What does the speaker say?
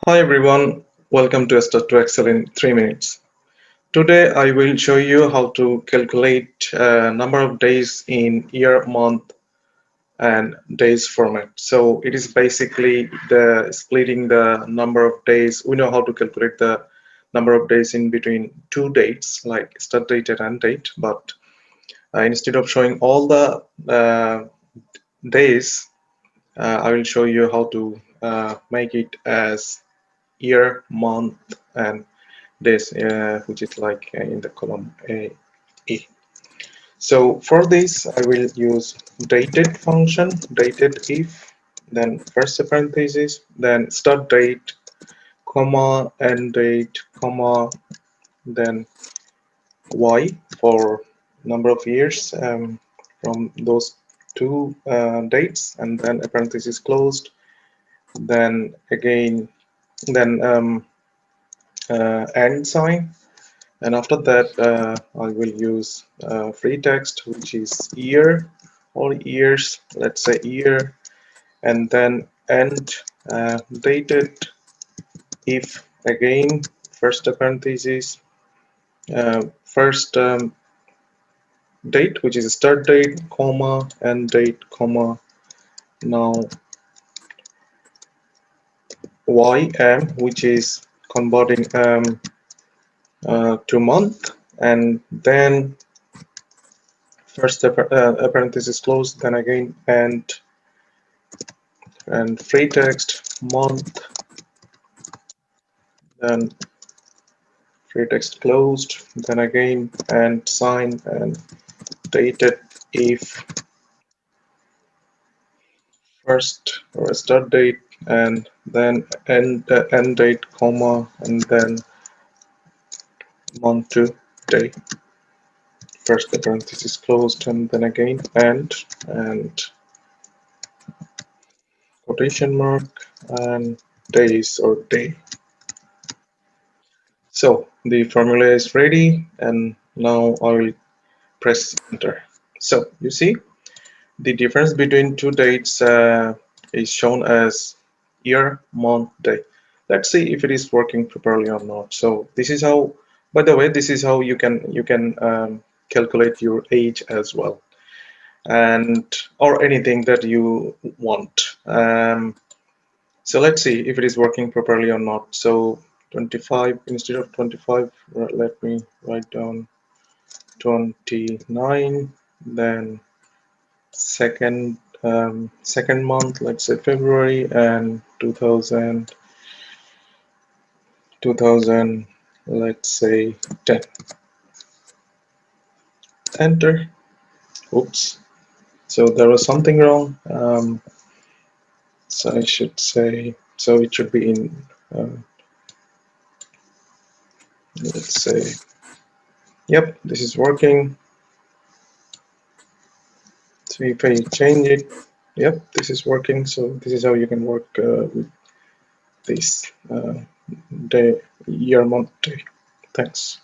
Hi everyone, welcome to Start to Excel in 3 minutes. Today I will show you how to calculate number of days in year, month and days format. So it is basically the splitting the number of days. We know how to calculate the number of days in between two dates like start date and end date, but instead of showing all the days, I will show you how to make it as year, month and days, which is like in the column A. E. So for this, I will use dated function, dated if, then first parenthesis, then start date, comma, end date, comma, then y for number of years from those two dates, and then a parenthesis closed, then again, then and sign, and after that I will use free text, which is year or years, let's say year, and then end dated if, again first parenthesis, first date, which is start date, comma, end date, comma, now ym, which is converting to month, and then first a parenthesis closed, then again and free text month, then free text closed, then again and sign and dated if first or start date, and then end date, comma, and then month to day, first the parenthesis closed, and then again and quotation mark and days or day. So the formula is ready, and now I will press enter. So you see the difference between two dates is shown as year, month, day. Let's see if it is working properly or not. So this is how, by the way, this is how you can calculate your age as well, and or anything that you want. So let's see if it is working properly or not. So 25 instead of 25, let me write down 29, then second month, let's say February, and 2000, let's say 10. Enter. Oops, so there was something wrong. So I should say, so it should be in let's say, yep, this is working. So if I change it, yep, this is working. So this is how you can work with this day, year, month, day. Thanks.